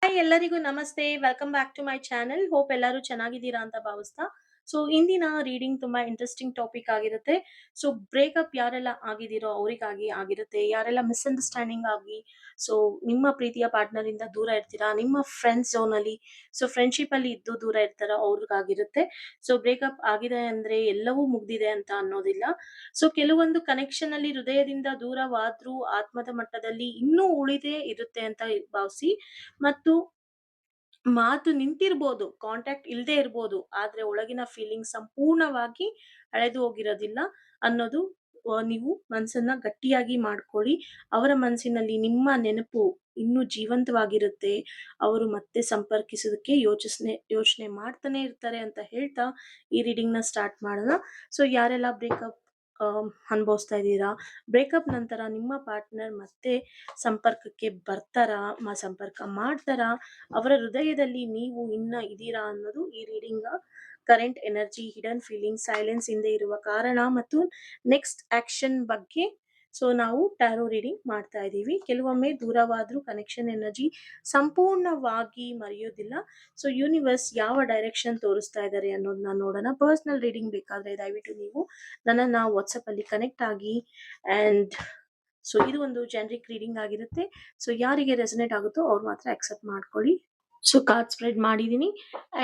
Hi ಎಲ್ಲರಿಗೂ ನಮಸ್ತೆ. Welcome back to my channel. Hope ಎಲ್ಲರೂ ಚೆನ್ನಾಗಿದ್ದೀರಾ ಅಂತ ಭಾವಿಸ್ತಾ. ಸೊ ಇಂದಿನ ರೀಡಿಂಗ್ ತುಂಬಾ ಇಂಟ್ರೆಸ್ಟಿಂಗ್ ಟಾಪಿಕ್ ಆಗಿರುತ್ತೆ. ಸೊ ಬ್ರೇಕಪ್ ಯಾರೆಲ್ಲ ಆಗಿದ್ದೀರೋ ಅವರಿಗಾಗಿ ಆಗಿರುತ್ತೆ. ಯಾರೆಲ್ಲ ಮಿಸ್‌ಅಂಡರ್‌ಸ್ಟ್ಯಾಂಡಿಂಗ್ ಆಗಿ ಸೊ ನಿಮ್ಮ ಪ್ರೀತಿಯ ಪಾರ್ಟ್ನರ್ ಇಂದ ದೂರ ಇರ್ತೀರಾ, ನಿಮ್ಮ ಫ್ರೆಂಡ್ಸ್ ಝೋನಲ್ಲಿ ಫ್ರೆಂಡ್‌ಶಿಪ್ ಅಲ್ಲಿ ಇದ್ದು ದೂರ ಇರ್ತಾರೋ ಅವ್ರಿಗಾಗಿರುತ್ತೆ. ಸೊ ಬ್ರೇಕಪ್ ಆಗಿದೆ ಅಂದ್ರೆ ಎಲ್ಲವೂ ಮುಗ್ದಿದೆ ಅಂತ ಅನ್ನೋದಿಲ್ಲ. ಸೊ ಕೆಲವೊಂದು ಕನೆಕ್ಷನ್ ಅಲ್ಲಿ ಹೃದಯದಿಂದ ದೂರವಾದ್ರೂ ಆತ್ಮದ ಮಟ್ಟದಲ್ಲಿ ಇನ್ನೂ ಉಳಿದೇ ಇರುತ್ತೆ ಅಂತ ಭಾವಿಸಿ ಮತ್ತು ಮಾತು ನಿಂತಿರ್ಬೋದು, ಕಾಂಟ್ಯಾಕ್ಟ್ ಇಲ್ದೇ ಇರ್ಬೋದು. ಆದ್ರೆ ಒಳಗಿನ ಫೀಲಿಂಗ್ ಸಂಪೂರ್ಣವಾಗಿ ಅಳೆದು ಹೋಗಿರೋದಿಲ್ಲ ಅನ್ನೋದು ನೀವು ಮನಸ್ಸನ್ನ ಗಟ್ಟಿಯಾಗಿ ಮಾಡ್ಕೊಳ್ಳಿ. ಅವರ ಮನಸ್ಸಿನಲ್ಲಿ ನಿಮ್ಮ ನೆನಪು ಇನ್ನೂ ಜೀವಂತವಾಗಿರುತ್ತೆ. ಅವರು ಮತ್ತೆ ಸಂಪರ್ಕಿಸೋದಕ್ಕೆ ಯೋಚನೆ ಮಾಡ್ತಾನೆ ಇರ್ತಾರೆ ಅಂತ ಹೇಳ್ತಾ ಈ ರೀಡಿಂಗ್‌ನ ಸ್ಟಾರ್ಟ್ ಮಾಡೋಣ. ಸೊ ಯಾರೆಲ್ಲ ಬ್ರೇಕಪ್ ಅನುಭವಿಸ್ತಾ ಇದ್ದೀರಾ? ಬ್ರೇಕಪ್ ನಂತರ ನಿಮ್ಮ ಪಾರ್ಟ್ನರ್ ಮತ್ತೆ ಸಂಪರ್ಕಕ್ಕೆ ಬರ್ತಾರಾ? ಸಂಪರ್ಕ ಮಾಡ್ತಾರಾ? ಅವರ ಹೃದಯದಲ್ಲಿ ನೀವು ಇನ್ನ ಇದೀರಾ ಅನ್ನೋದು ಈ reading current energy, hidden feeling, silence ಹಿಂದೆ ಇರುವ ಕಾರಣ ಮತ್ತು ನೆಕ್ಸ್ಟ್ ಆಕ್ಷನ್ ಬಗ್ಗೆ ನಾವು ಟ್ಯಾರೋ ರೀಡಿಂಗ್ ಮಾಡ್ತಾ ಇದ್ದೀವಿ. ಕೆಲವೊಮ್ಮೆ ದೂರವಾದ್ರೂ ಕನೆಕ್ಷನ್ ಎನರ್ಜಿ ಸಂಪೂರ್ಣವಾಗಿ ಮರೆಯೋದಿಲ್ಲ. ಯೂನಿವರ್ಸ್ ಯಾವ ಡೈರೆಕ್ಷನ್ ತೋರಿಸ್ತಾ ಇದ್ದಾರೆ ಅನ್ನೋದನ್ನ ನೋಡೋಣ. ಪರ್ಸನಲ್ ರೀಡಿಂಗ್ ಬೇಕಾದ್ರೆ ದಯವಿಟ್ಟು ನೀವು ನನ್ನನ್ನ ವಾಟ್ಸಪ್ ಅಲ್ಲಿ ಕನೆಕ್ಟ್ ಆಗಿ. ಅಂಡ್ ಇದು ಒಂದು ಜನರಿಕ್ ರೀಡಿಂಗ್ ಆಗಿರುತ್ತೆ. ಯಾರಿಗೆ ರೆಸನೇಟ್ ಆಗುತ್ತೋ ಅವ್ರು ಮಾತ್ರ ಅಕ್ಸೆಪ್ಟ್ ಮಾಡ್ಕೊಳ್ಳಿ. ಕಾರ್ಡ್ ಸ್ಪ್ರೆಡ್ ಮಾಡಿದೀನಿ.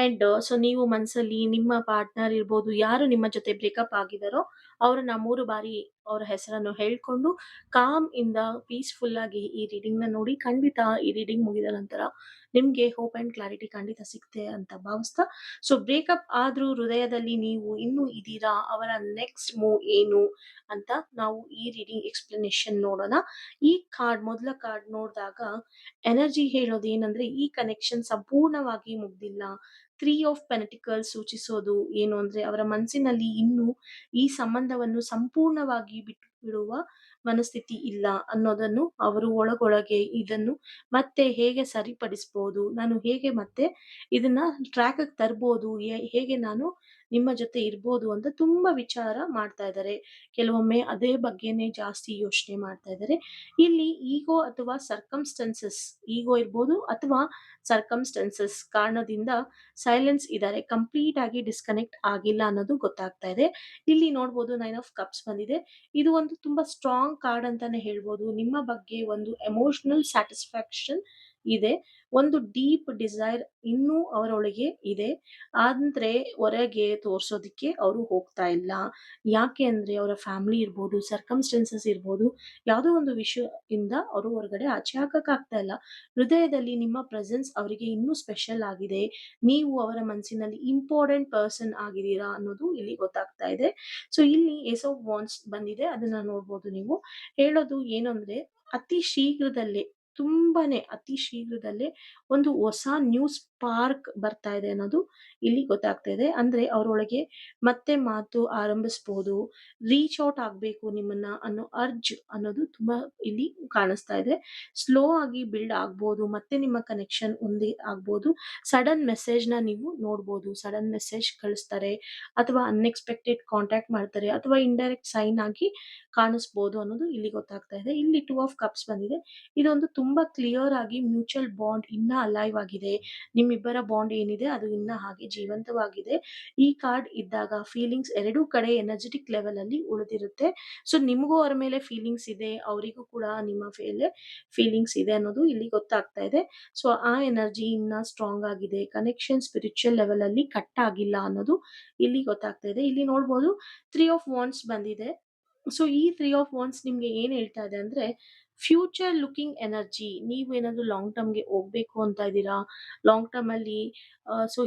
ಅಂಡ್ ನೀವು ಮನಸ್ಸಲ್ಲಿ ನಿಮ್ಮ ಪಾರ್ಟ್ನರ್ ಇರ್ಬೋದು, ಯಾರು ನಿಮ್ಮ ಜೊತೆ ಬ್ರೇಕಪ್ ಆಗಿದಾರೋ ಅವ್ರನ್ನ 3 ಬಾರಿ ಅವ್ರ ಹೆಸರನ್ನು ಹೇಳ್ಕೊಂಡು ಕಾಮ್ ಇಂದ ಪೀಸ್‌ಫುಲ್ ಆಗಿ ಈ ರೀಡಿಂಗ್‌ನ ನೋಡಿ. ಖಂಡಿತ ಈ ರೀಡಿಂಗ್ ಮುಗಿದ ನಂತರ ನಿಮ್ಗೆ ಹೋಪ್ ಅಂಡ್ ಕ್ಲಾರಿಟಿ ಖಂಡಿತ ಸಿಗುತ್ತೆ ಅಂತ ಭಾವಿಸ್ತಾ, ಬ್ರೇಕಪ್ ಆದ್ರೂ ಹೃದಯದಲ್ಲಿ ನೀವು ಇನ್ನೂ ಇದೀರಾ? ಅವರ ನೆಕ್ಸ್ಟ್ ಮೂವ್ ಏನು ಅಂತ ನಾವು ಈ ರೀಡಿಂಗ್ ಎಕ್ಸ್‌ಪ್ಲನೇಷನ್ ನೋಡೋಣ. ಈ ಮೊದಲ ಕಾರ್ಡ್ ನೋಡಿದಾಗ ಎನರ್ಜಿ ಹೇಳೋದೇನಂದ್ರೆ ಈ ಕನೆಕ್ಷನ್ ಸಂಪೂರ್ಣವಾಗಿ ಮುಗ್ದಿಲ್ಲ. 3 ಆಫ್ ಪೆಂಟಿಕಲ್ಸ್ ಸೂಚಿಸೋದು ಏನು ಅಂದ್ರೆ ಅವರ ಮನಸ್ಸಿನಲ್ಲಿ ಇನ್ನೂ ಈ ಸಂಬಂಧವನ್ನು ಸಂಪೂರ್ಣವಾಗಿ ಬಿಟ್ಟುಬಿಡುವ ಮನಸ್ಥಿತಿ ಇಲ್ಲ ಅನ್ನೋದನ್ನು ಅವರು ಒಳಗೊಳಗೆ ಇದನ್ನು ಮತ್ತೆ ಹೇಗೆ ಸರಿಪಡಿಸ್ಬೋದು, ನಾನು ಹೇಗೆ ಮತ್ತೆ ಇದನ್ನ ಟ್ರ್ಯಾಕ್‌ಗೆ ತರ್ಬೋದು, ಹೇಗೆ ನಾನು ನಿಮ್ಮ ಜೊತೆ ಇರ್ಬೋದು ಅಂತ ತುಂಬಾ ವಿಚಾರ ಮಾಡ್ತಾ ಇದ್ದಾರೆ. ಕೆಲವೊಮ್ಮೆ ಅದೇ ಬಗ್ಗೆನೇ ಜಾಸ್ತಿ ಯೋಚನೆ ಮಾಡ್ತಾ ಇದ್ದಾರೆ. ಇಲ್ಲಿ ಈಗೋ ಅಥವಾ ಸರ್ಕಮ್‌ಸ್ಟಾನ್ಸಸ್, ಈಗೋ ಇರ್ಬೋದು ಅಥವಾ ಸರ್ಕಮ್‌ಸ್ಟಾನ್ಸಸ್ ಕಾರಣದಿಂದ ಸೈಲೆನ್ಸ್ ಇದ್ದಾರೆ. ಕಂಪ್ಲೀಟ್ ಆಗಿ ಡಿಸ್ಕನೆಕ್ಟ್ ಆಗಿಲ್ಲ ಅನ್ನೋದು ಗೊತ್ತಾಗ್ತಾ ಇದೆ. ಇಲ್ಲಿ ನೋಡ್ಬೋದು 9 ಆಫ್ ಕಪ್ಸ್ ಬಂದಿದೆ. ಇದು ಒಂದು ತುಂಬಾ ಸ್ಟ್ರಾಂಗ್ ಕಾರ್ಡ್ ಅಂತಾನೆ ಹೇಳ್ಬೋದು. ನಿಮ್ಮ ಬಗ್ಗೆ ಒಂದು ಎಮೋಷನಲ್ ಸ್ಯಾಟಿಸ್ಫ್ಯಾಕ್ಷನ್ ಇದೆ. ಒಂದು ಡೀಪ್ ಡಿಸೈರ್ ಇನ್ನೂ ಅವರೊಳಗೆ ಇದೆ. ಆದ್ರೆ ಹೊರಗೆ ತೋರ್ಸೋದಕ್ಕೆ ಅವರು ಹೋಗ್ತಾ ಇಲ್ಲ. ಯಾಕೆ ಅಂದ್ರೆ ಅವರ ಫ್ಯಾಮಿಲಿ ಇರ್ಬೋದು, ಸರ್ಕಮ್‌ಸ್ಟಾನ್ಸಸ್ ಇರ್ಬೋದು, ಯಾವುದೋ ಒಂದು ವಿಷಯದಿಂದ ಅವರು ಹೊರಗಡೆ ಆಚೆ ಹಾಕಕ್ಕಾಗ್ತಾ ಇಲ್ಲ. ಹೃದಯದಲ್ಲಿ ನಿಮ್ಮ ಪ್ರೆಸೆನ್ಸ್ ಅವರಿಗೆ ಇನ್ನೂ ಸ್ಪೆಷಲ್ ಆಗಿದೆ. ನೀವು ಅವರ ಮನಸ್ಸಿನಲ್ಲಿ ಇಂಪಾರ್ಟೆಂಟ್ ಪರ್ಸನ್ ಆಗಿದ್ದೀರಾ ಅನ್ನೋದು ಇಲ್ಲಿ ಗೊತ್ತಾಗ್ತಾ ಇದೆ. ಇಲ್ಲಿ ಏಸ್ ಆಫ್ ವಾಂಡ್ಸ್ ಬಂದಿದೆ. ಅದನ್ನ ನೋಡ್ಬೋದು ನೀವು. ಹೇಳೋದು ಏನು ಅಂದ್ರೆ ಅತಿ ಶೀಘ್ರದಲ್ಲೇ, ತುಂಬಾನೇ ಅತಿ ಶೀಘ್ರದಲ್ಲೇ ಒಂದು ಹೊಸ ನ್ಯೂ ಸ್ಪಾರ್ಕ್ ಬರ್ತಾ ಇದೆ ಅನ್ನೋದು ಇಲ್ಲಿ ಗೊತ್ತಾಗ್ತಾ ಇದೆ. ಅಂದ್ರೆ ಅವರೊಳಗೆ ಮತ್ತೆ ಮಾತು ಆರಂಭಿಸ್ಬೋದು, ರೀಚ್ ಔಟ್ ಆಗ್ಬೇಕು ನಿಮ್ಮನ್ನ ಅನ್ನೋ ಅರ್ಜ್ ಅನ್ನೋದು ತುಂಬಾ ಇಲ್ಲಿ ಕಾಣಿಸ್ತಾ ಇದೆ. ಸ್ಲೋ ಆಗಿ ಬಿಲ್ಡ್ ಆಗ್ಬೋದು, ಮತ್ತೆ ನಿಮ್ಮ ಕನೆಕ್ಷನ್ ಒಂದೇ ಆಗ್ಬೋದು. ಸಡನ್ ಮೆಸೇಜ್‌ನ ನೀವು ನೋಡ್ಬೋದು. ಸಡನ್ ಮೆಸೇಜ್ ಕಳಿಸ್ತಾರೆ ಅಥವಾ ಅನ್‌ಎಕ್ಸ್‌ಪೆಕ್ಟೆಡ್ ಕಾಂಟ್ಯಾಕ್ಟ್ ಮಾಡ್ತಾರೆ ಅಥವಾ ಇಂಡೈರೆಕ್ಟ್ ಸೈನ್ ಆಗಿ ಕಾಣಿಸ್ಬೋದು ಅನ್ನೋದು ಇಲ್ಲಿ ಗೊತ್ತಾಗ್ತಾ ಇದೆ. ಇಲ್ಲಿ 2 ಆಫ್ ಕಪ್ಸ್ ಬಂದಿದೆ. ಇದೊಂದು ತುಂಬಾ ಕ್ಲಿಯರ್ ಆಗಿ ಮ್ಯೂಚುವಲ್ ಬಾಂಡ್ ಇನ್ನ ಅಲೈವ್ ಆಗಿದೆ. ನಿಮ್ಮಿಬ್ಬರ ಬಾಂಡ್ ಏನಿದೆ ಅದು ಇನ್ನ ಹಾಗೆ ಜೀವಂತವಾಗಿದೆ. ಈ ಕಾರ್ಡ್ ಇದ್ದಾಗ ಫೀಲಿಂಗ್ಸ್ ಎರಡೂ ಕಡೆ ಎನರ್ಜೆಟಿಕ್ ಲೆವೆಲ್ ಅಲ್ಲಿ ಉಳಿದಿರುತ್ತೆ. ನಿಮಗೂ ಅವರ ಮೇಲೆ ಫೀಲಿಂಗ್ಸ್ ಇದೆ, ಅವರಿಗೂ ಕೂಡ ನಿಮ್ಮ ಮೇಲೆ ಫೀಲಿಂಗ್ಸ್ ಇದೆ ಅನ್ನೋದು ಇಲ್ಲಿ ಗೊತ್ತಾಗ್ತಾ ಇದೆ. ಆ ಎನರ್ಜಿ ಇನ್ನ ಸ್ಟ್ರಾಂಗ್ ಆಗಿದೆ. ಕನೆಕ್ಷನ್ ಸ್ಪಿರಿಚುವಲ್ ಲೆವೆಲ್ ಅಲ್ಲಿ ಕಟ್ ಆಗಿಲ್ಲ ಅನ್ನೋದು ಇಲ್ಲಿ ಗೊತ್ತಾಗ್ತಾ ಇದೆ. ಇಲ್ಲಿ ನೋಡ್ಬೋದು 3 ಆಫ್ ವಾಂಡ್ಸ್ ಬಂದಿದೆ. ಈ 3 ಆಫ್ ವಾಂಡ್ಸ್ ನಿಮ್ಗೆ ಏನ್ ಹೇಳ್ತಾ ಇದೆ ಅಂದ್ರೆ ಫ್ಯೂಚರ್ ಲುಕಿಂಗ್ ಎನರ್ಜಿ. ನೀವೇನಾದ್ರೂ ಲಾಂಗ್ ಟರ್ಮ್‌ಗೆ ಹೋಗ್ಬೇಕು ಅಂತ ಇದ್ದೀರಾ? ಲಾಂಗ್ ಟರ್ಮ್ ಅಲ್ಲಿ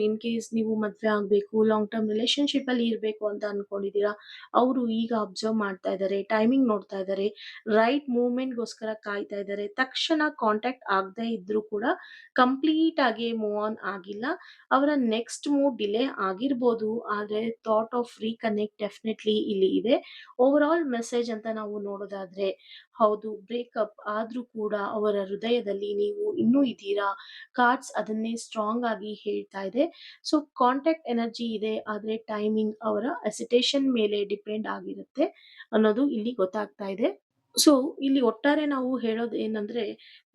ಇನ್ ಕೇಸ್ ನೀವು ಮದ್ವೆ ಆಗ್ಬೇಕು, ಲಾಂಗ್ ಟರ್ಮ್ ರಿಲೇಶನ್‌ಶಿಪ್ ಅಲ್ಲಿ ಇರ್ಬೇಕು ಅಂತ ಅನ್ಕೊಂಡಿದ್ದೀರಾ? ಅವರು ಈಗ ಅಬ್ಸರ್ವ್ ಮಾಡ್ತಾ ಇದ್ದಾರೆ, ಟೈಮಿಂಗ್ ನೋಡ್ತಾ ಇದ್ದಾರೆ, ರೈಟ್ ಮೂವ್‌ಮೆಂಟ್‌ಗೋಸ್ಕರ ಕಾಯ್ತಾ ಇದ್ದಾರೆ. ತಕ್ಷಣ ಕಾಂಟ್ಯಾಕ್ಟ್ ಆಗದೆ ಇದ್ರೂ ಕೂಡ ಕಂಪ್ಲೀಟ್ ಆಗಿ ಮೂವ್ ಆನ್ ಆಗಿಲ್ಲ. ಅವರ ನೆಕ್ಸ್ಟ್ ಮೂವ್ ಡಿಲೇ ಆಗಿರ್ಬೋದು. ಆದ್ರೆ ಥಾಟ್ ಆಫ್ ರೀಕನೆಕ್ಟ್ ಡೆಫಿನೆಟ್ಲಿ ಇಲ್ಲಿ ಇದೆ. ಓವರ್ ಆಲ್ ಮೆಸೇಜ್ ಅಂತ ನಾವು ನೋಡೋದಾದ್ರೆ ಹೌದು, ಬ್ರೇಕಪ್ ಆದ್ರೂ ಕೂಡ ಅವರ ಹೃದಯದಲ್ಲಿ ನೀವು ಇನ್ನೂ ಇದ್ದೀರಾ. ಕಾರ್ಡ್ಸ್ ಅದನ್ನೇ ಸ್ಟ್ರಾಂಗ್ ಆಗಿ ಹೇಳ್ತಾ ಇದೆ. ಕಾಂಟ್ಯಾಕ್ಟ್ ಎನರ್ಜಿ ಇದೆ, ಆದ್ರೆ ಟೈಮಿಂಗ್ ಅವರ ಹೆಸಿಟೇಷನ್ ಮೇಲೆ ಡಿಪೆಂಡ್ ಆಗಿರುತ್ತೆ ಅನ್ನೋದು ಇಲ್ಲಿ ಗೊತ್ತಾಗ್ತಾ ಇದೆ. ಸೊ ಇಲ್ಲಿ ಒಟ್ಟಾರೆ ನಾವು ಹೇಳೋದು ಏನಂದ್ರೆ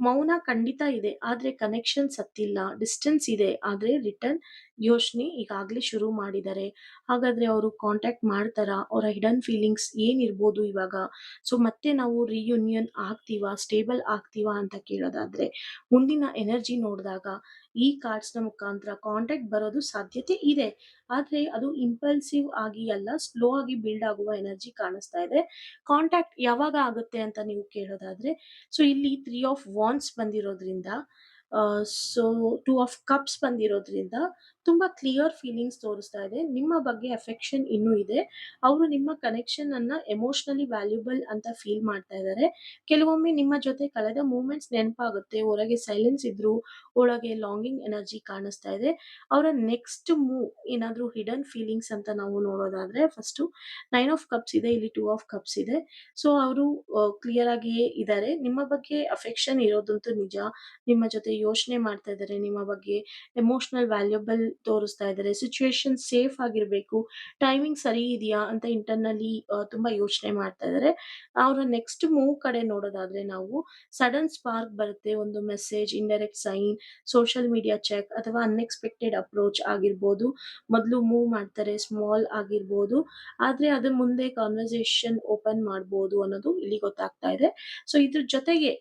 ಮೌನ ಖಂಡಿತ ಇದೆ. ಆದ್ರೆ ಕನೆಕ್ಷನ್ ಸತ್ತಿಲ್ಲ. ಡಿಸ್ಟೆನ್ಸ್ ಇದೆ. ಆದ್ರೆ ರಿಟರ್ನ್ ಯೋಚನೆ ಈಗಾಗ್ಲೇ ಶುರು ಮಾಡಿದ್ದಾರೆ. ಹಾಗಾದ್ರೆ ಅವರು ಕಾಂಟ್ಯಾಕ್ಟ್ ಮಾಡ್ತಾರಾ? ಅವರ ಹಿಡನ್ ಫೀಲಿಂಗ್ಸ್ ಏನಿರ್ಬೋದು ಇವಾಗ? ಸೊ ಮತ್ತೆ ನಾವು ರಿಯೂನಿಯನ್ ಆಗ್ತೀವಾ? ಸ್ಟೇಬಲ್ ಆಗ್ತೀವಾ ಅಂತ ಕೇಳೋದಾದ್ರೆ, ಮುಂದಿನ ಎನರ್ಜಿ ನೋಡಿದಾಗ ಈ ಕಾರ್ಡ್ಸ್‌ನ ಮುಖಾಂತರ ಕಾಂಟ್ಯಾಕ್ಟ್ ಬರೋದು ಸಾಧ್ಯತೆ ಇದೆ. ಆದ್ರೆ ಅದು ಇಂಪಲ್ಸಿವ್ ಆಗಿ ಅಲ್ಲ, ಸ್ಲೋ ಆಗಿ ಬಿಲ್ಡ್ ಆಗುವ ಎನರ್ಜಿ ಕಾಣಿಸ್ತಾ ಇದೆ. ಕಾಂಟ್ಯಾಕ್ಟ್ ಯಾವಾಗ ಆಗುತ್ತೆ ಅಂತ ನೀವು ಕೇಳೋದಾದ್ರೆ, ಸೊ ಇಲ್ಲಿ 3 ಆಫ್ ವಾಂಡ್ಸ್ ಬಂದಿರೋದ್ರಿಂದ, ಸೊ 2 ಆಫ್ ಕಪ್ಸ್ ಬಂದಿರೋದ್ರಿಂದ ತುಂಬಾ ಕ್ಲಿಯರ್ ಫೀಲಿಂಗ್ಸ್ ತೋರಿಸ್ತಾ ಇದೆ. ನಿಮ್ಮ ಬಗ್ಗೆ ಅಫೆಕ್ಷನ್ ಇನ್ನೂ ಇದೆ. ಅವರು ನಿಮ್ಮ ಕನೆಕ್ಷನ್ ಅನ್ನ ಎಮೋಷನಲಿ ವ್ಯಾಲ್ಯೂಬಲ್ ಅಂತ ಫೀಲ್ ಮಾಡ್ತಾ ಇದ್ದಾರೆ. ಕೆಲವೊಮ್ಮೆ ನಿಮ್ಮ ಜೊತೆ ಕಳೆದ ಮೂಮೆಂಟ್ಸ್ ನೆನಪಾಗುತ್ತೆ. ಹೊರಗೆ ಸೈಲೆನ್ಸ್ ಇದ್ರು, ಒಳಗೆ ಲಾಂಗಿಂಗ್ ಎನರ್ಜಿ ಕಾಣಿಸ್ತಾ ಇದೆ. ಅವರ ನೆಕ್ಸ್ಟ್ ಮೂವ್ ಏನಾದ್ರೂ ಹಿಡನ್ ಫೀಲಿಂಗ್ಸ್ ಅಂತ ನಾವು ನೋಡೋದಾದ್ರೆ, ಫಸ್ಟು 9 ಆಫ್ ಕಪ್ಸ್ ಇದೆ, ಇಲ್ಲಿ 2 ಆಫ್ ಕಪ್ಸ್ ಇದೆ. ಸೊ ಅವರು ಕ್ಲಿಯರ್ ಆಗಿಯೇ ಇದ್ದಾರೆ. ನಿಮ್ಮ ಬಗ್ಗೆ ಅಫೆಕ್ಷನ್ ಇರೋದಂತೂ ನಿಜ. ನಿಮ್ಮ ಜೊತೆ ಯೋಚನೆ ಮಾಡ್ತಾ ಇದ್ದಾರೆ. ನಿಮ್ಮ ಬಗ್ಗೆ ಎಮೋಷನಲ್ ವ್ಯಾಲ್ಯೂಬಲ್ ತೋರಿಸ್ತಾ ಇದ್ದಾರೆ. ಸಿಚುಯೇಷನ್ ಸೇಫ್ ಆಗಿರ್ಬೇಕು. ಟೈಮಿಂಗ್ ಸರಿ ಇದೆಯಾ ಅಂತ ಇಂಟರ್ನಲಿ ತುಂಬಾ ಯೋಚನೆ ಮಾಡ್ತಾ ಇದ್ದಾರೆ. ಅವರ ನೆಕ್ಸ್ಟ್ ಮೂವ್ ಕಡೆ ನೋಡೋದಾದ್ರೆ ನಾವು ಸಡನ್ ಸ್ಪಾರ್ಕ್ ಬರುತ್ತೆ. ಒಂದು message, indirect sign, social media check ಅಥವಾ ಅನ್ಎಕ್ಸ್‌ಪೆಕ್ಟೆಡ್ ಅಪ್ರೋಚ್ ಆಗಿರ್ಬೋದು. ಮೊದಲು ಮೂವ್ ಮಾಡ್ತಾರೆ, ಸ್ಮಾಲ್ ಆಗಿರ್ಬೋದು. ಆದ್ರೆ ಅದ್ರ ಮುಂದೆ ಕನ್ವರ್ಸೇಷನ್ ಓಪನ್ ಮಾಡ್ಬೋದು ಅನ್ನೋದು ಇಲ್ಲಿ ಗೊತ್ತಾಗ್ತಾ ಇದೆ. ಸೊ ಇದ್ರ ಜೊತೆಗೆ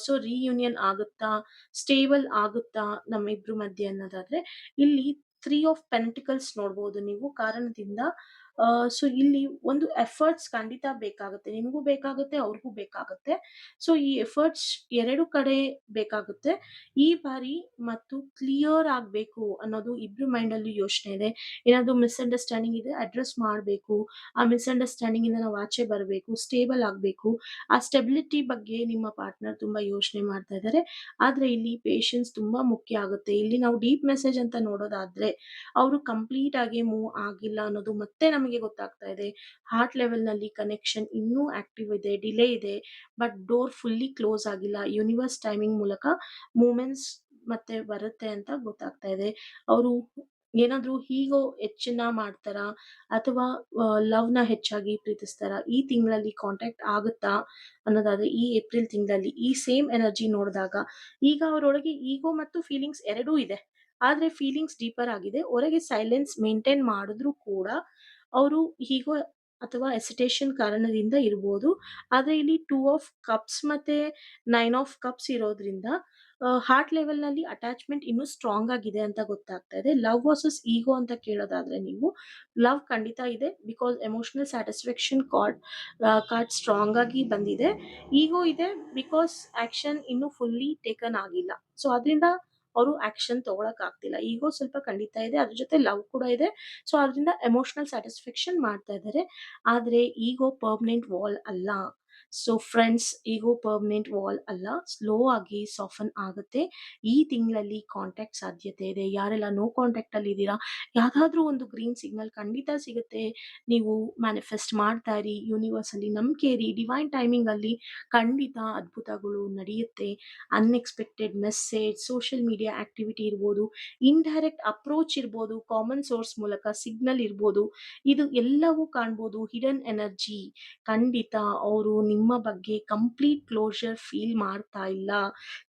ಸೊ ರಿಯೂನಿಯನ್ ಆಗುತ್ತಾ? ಸ್ಟೇಬಲ್ ಆಗುತ್ತಾ ನಮ್ಮಿಬ್ರ ಮಧ್ಯೆ ಅನ್ನೋದಾದ್ರೆ, ಇಲ್ಲಿ 3 ಆಫ್ ಪೆಂಟಿಕಲ್ಸ್ ನೋಡ್ಬೋದು ನೀವು. ಕಾರಣದಿಂದ ಸೊ ಇಲ್ಲಿ ಒಂದು ಎಫರ್ಟ್ಸ್ ಖಂಡಿತ ಬೇಕಾಗುತ್ತೆ. ನಿಮಗೂ ಬೇಕಾಗುತ್ತೆ, ಅವ್ರಿಗೂ ಬೇಕಾಗುತ್ತೆ. ಸೊ ಈ ಎಫರ್ಟ್ಸ್ 2 ಕಡೆ ಬೇಕಾಗುತ್ತೆ. ಈ ಬಾರಿ ಮತ್ತು ಕ್ಲಿಯರ್ ಆಗ್ಬೇಕು ಅನ್ನೋದು ಇಬ್ರ ಮೈಂಡಲ್ಲೂ ಯೋಚನೆ ಇದೆ. ಏನಾದ್ರೂ ಮಿಸ್‌ಅಂಡರ್‌ಸ್ಟ್ಯಾಂಡಿಂಗ್ ಇದೆ, ಅಡ್ರೆಸ್ ಮಾಡ್ಬೇಕು. ಆ ಮಿಸ್‌ಅಂಡರ್‌ಸ್ಟ್ಯಾಂಡಿಂಗ್ ಇಂದ ನಾವು ಆಚೆ ಬರ್ಬೇಕು, ಸ್ಟೇಬಲ್ ಆಗ್ಬೇಕು. ಆ ಸ್ಟೆಬಿಲಿಟಿ ಬಗ್ಗೆ ನಿಮ್ಮ ಪಾರ್ಟ್ನರ್ ತುಂಬಾ ಯೋಚನೆ ಮಾಡ್ತಾ ಇದ್ದಾರೆ. ಆದ್ರೆ ಇಲ್ಲಿ ಪೇಷನ್ಸ್ ತುಂಬಾ ಮುಖ್ಯ ಆಗುತ್ತೆ. ಇಲ್ಲಿ ನಾವು ಡೀಪ್ ಮೆಸೇಜ್ ಅಂತ ನೋಡೋದಾದ್ರೆ, ಅವರು ಕಂಪ್ಲೀಟ್ ಆಗಿ ಮೂವ್ ಆಗಿಲ್ಲ ಅನ್ನೋದು ಮತ್ತೆ ನಮಗೆ ಗೊತ್ತಾಗ್ತಾ ಇದೆ. ಹಾರ್ಟ್ ಲೆವೆಲ್‌ನಲ್ಲಿ ಕನೆಕ್ಷನ್ ಇನ್ನೂ ಆಕ್ಟಿವ್ ಇದೆ, ಡಿಲೇ ಇದೆ. ಬಟ್ ಡೋರ್ ಫುಲ್ಲಿ ಕ್ಲೋಸ್ ಆಗಿಲ್ಲ. ಯೂನಿವರ್ಸ್ ಟೈಮಿಂಗ್ ಮೂಲಕ ಮೂವ್‌ಮೆಂಟ್ಸ್ ಮತ್ತೆ ಬರುತ್ತೆ ಅಂತ ಗೊತ್ತಾಗ್ತಾ ಇದೆ. ಅವರು ಏನಾದ್ರೂ ಈಗೋ ಹೆಚ್ಚನ್ನ ಮಾಡ್ತಾರಾ? ಅಥವಾ ಲವ್‌ನ ಹೆಚ್ಚಾಗಿ ಪ್ರೀತಿಸ್ತಾರಾ? ಈ ತಿಂಗಳಲ್ಲಿ ಕಾಂಟ್ಯಾಕ್ಟ್ ಆಗುತ್ತಾ? ಅನ್ನೋದಾದ್ರೆ ಈ ಏಪ್ರಿಲ್ ತಿಂಗಳಲ್ಲಿ ಈ ಸೇಮ್ ಎನರ್ಜಿ ನೋಡಿದಾಗ, ಈಗ ಅವರೊಳಗೆ ಈಗೋ ಮತ್ತು ಫೀಲಿಂಗ್ಸ್ ಎರಡೂ ಇದೆ. ಆದ್ರೆ ಫೀಲಿಂಗ್ಸ್ ಡೀಪರ್ ಆಗಿದೆ. ಹೊರಗೆ ಸೈಲೆನ್ಸ್ ಮೇಂಟೈನ್ ಮಾಡಿದ್ರು ಕೂಡ ಅವರು ಈಗೋ ಅಥವಾ ಹೆಸಿಟೇಷನ್ ಕಾರಣದಿಂದ ಇರ್ಬೋದು. ಆದ್ರೆ ಇಲ್ಲಿ 2 ಆಫ್ ಕಪ್ಸ್ ಮತ್ತೆ 9 ಆಫ್ ಕಪ್ಸ್ ಇರೋದ್ರಿಂದ ಹಾರ್ಟ್ ಲೆವೆಲ್‌ನಲ್ಲಿ ಅಟ್ಯಾಚ್‌ಮೆಂಟ್ ಇನ್ನೂ ಸ್ಟ್ರಾಂಗ್ ಆಗಿದೆ ಅಂತ ಗೊತ್ತಾಗ್ತಾ ಇದೆ. ಲವ್ ವರ್ಸಸ್ ಈಗೋ ಅಂತ ಕೇಳೋದಾದ್ರೆ ನೀವು, ಲವ್ ಖಂಡಿತ ಇದೆ. Because emotional satisfaction card strong ಆಗಿ ಬಂದಿದೆ. ಈಗೋ ಇದೆ ಬಿಕಾಸ್ ಆಕ್ಷನ್ ಇನ್ನೂ ಫುಲ್ಲಿ ಟೇಕನ್ ಆಗಿಲ್ಲ. ಸೊ ಅದ್ರಿಂದ ಅವರು ಆಕ್ಷನ್ ತಗೊಳಕ್ ಆಗ್ತಿಲ್ಲ. ಈಗೋ ಸ್ವಲ್ಪ ಖಂಡಿತ ಇದೆ. ಅದ್ರ ಜೊತೆ ಲವ್ ಕೂಡ ಇದೆ. ಸೊ ಅದ್ರಿಂದ ಎಮೋಷನಲ್ ಸ್ಯಾಟಿಸ್ಫ್ಯಾಕ್ಷನ್ ಮಾಡ್ತಾ ಇದ್ದಾರೆ. ಆದ್ರೆ ಈಗೋ ಪರ್ಮನೆಂಟ್ ವಾಲ್ ಅಲ್ಲ. ಸೊ ಫ್ರೆಂಡ್ಸ್, ಈಗೋ ಪರ್ಮನೆಂಟ್ ವಾಲ್ ಅಲ್ಲ. ಸ್ಲೋ ಆಗಿ ಸಾಫನ್ ಆಗುತ್ತೆ. ಈ ತಿಂಗಳಲ್ಲಿ ಕಾಂಟ್ಯಾಕ್ಟ್ ಸಾಧ್ಯತೆ ಇದೆ. ಯಾರೆಲ್ಲ ನೋ ಕಾಂಟ್ಯಾಕ್ಟ್ ಅಲ್ಲಿ ಇದ್ದೀರಾ, ಯಾವ್ದಾದ್ರೂ ಒಂದು ಗ್ರೀನ್ ಸಿಗ್ನಲ್ ಖಂಡಿತ ಸಿಗುತ್ತೆ. ನೀವು ಮ್ಯಾನಿಫೆಸ್ಟ್ ಮಾಡ್ತಾ ಇರಿ. ಯೂನಿವರ್ಸ್ ಅಲ್ಲಿ ನಂಬಿಕೆ ಇರಿ. ಡಿವೈನ್ ಟೈಮಿಂಗ್ ಅಲ್ಲಿ ಖಂಡಿತ ಅದ್ಭುತಗಳು ನಡೆಯುತ್ತೆ. Unexpected message, social media activity ಇರ್ಬೋದು, ಇಂಡೈರೆಕ್ಟ್ ಅಪ್ರೋಚ್ ಇರ್ಬೋದು, ಕಾಮನ್ ಸೋರ್ಸ್ ಮೂಲಕ ಸಿಗ್ನಲ್ ಇರ್ಬೋದು. ಇದು ಎಲ್ಲವೂ ಕಾಣ್ಬೋದು. ಹಿಡನ್ ಎನರ್ಜಿ ಖಂಡಿತ ಅವರು ನಿಮ್ಮ ಬಗ್ಗೆ ಕಂಪ್ಲೀಟ್ ಕ್ಲೋಷರ್ ಫೀಲ್ ಮಾಡ್ತಾ ಇಲ್ಲ.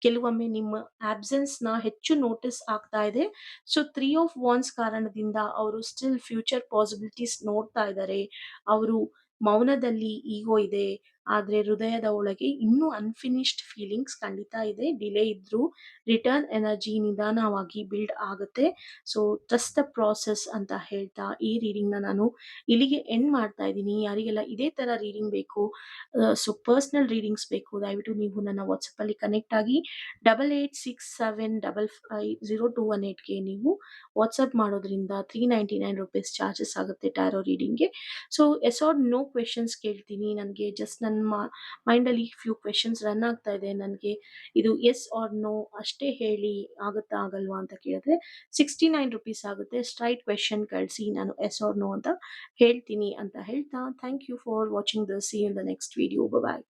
ಕೆಲವೊಮ್ಮೆ ನಿಮ್ಮ ಆಬ್ಸೆನ್ಸ್‌ನ ಹೆಚ್ಚು ನೋಟಿಸ್ ಆಗ್ತಾ ಇದೆ. ಸೊ 3 ಆಫ್ ವಾಂಡ್ಸ್ ಕಾರಣದಿಂದ ಅವರು ಸ್ಟಿಲ್ ಫ್ಯೂಚರ್ ಪಾಸಿಬಿಲಿಟೀಸ್ ನೋಡ್ತಾ ಇದ್ದಾರೆ. ಅವರು ಮೌನದಲ್ಲಿ ಈಗೋ ಇದೆ. ಆದ್ರೆ ಹೃದಯದ ಒಳಗೆ ಇನ್ನೂ ಅನ್‌ಫಿನಿಶ್ಡ್ ಫೀಲಿಂಗ್ಸ್ ಖಂಡಿತ ಇದೆ. ಡಿಲೇ ಇದ್ರೂ ರಿಟರ್ನ್ ಎನರ್ಜಿ ನಿಧಾನವಾಗಿ ಬಿಲ್ಡ್ ಆಗುತ್ತೆ. ಸೊ ಟ್ರಸ್ಟ್ ದ ಪ್ರಾಸೆಸ್ ಅಂತ ಹೇಳ್ತಾ ಈ ರೀಡಿಂಗ್‌ನ ನಾನು ಇಲ್ಲಿಗೆ ಎಂಡ್ ಮಾಡ್ತಾ ಇದ್ದೀನಿ. ಯಾರಿಗೆಲ್ಲ ಇದೇ ತರ ರೀಡಿಂಗ್ ಬೇಕು, ಸೊ ಪರ್ಸನಲ್ ರೀಡಿಂಗ್ಸ್ ಬೇಕು, ದಯವಿಟ್ಟು ನೀವು ನನ್ನ ವಾಟ್ಸಪ್ಪಲ್ಲಿ ಕನೆಕ್ಟ್ ಆಗಿ 8867550218ಗೆ ನೀವು ವಾಟ್ಸಪ್ ಮಾಡೋದ್ರಿಂದ ₹399 ಚಾರ್ಜಸ್ ಆಗುತ್ತೆ ಟ್ಯಾರೋ ರೀಡಿಂಗ್ಗೆ. So yes or no questions ಕೇಳ್ತೀನಿ. ನನಗೆ ಜಸ್ಟ್ ನನ್ನ ಮೈಂಡಲ್ಲಿ ಫ್ಯೂ ಕ್ವೆಶನ್ಸ್ ರನ್ ಆಗ್ತಾ ಇದೆ. ನನಗೆ ಇದು ಎಸ್ ಆರ್ ನೋ ಅಷ್ಟೇ ಹೇಳಿ, ಆಗುತ್ತಾ ಆಗಲ್ವಾ ಅಂತ ಕೇಳಿದ್ರೆ ₹69 ಆಗುತ್ತೆ. ಸ್ಟ್ರೈಟ್ ಕ್ವೆಶನ್ ಕಳಿಸಿ, ನಾನು ಎಸ್ ಆರ್ ನೋ ಅಂತ ಹೇಳ್ತೀನಿ ಅಂತ ಹೇಳ್ತಾ, thank you for watching this. See you in the next video. Bye.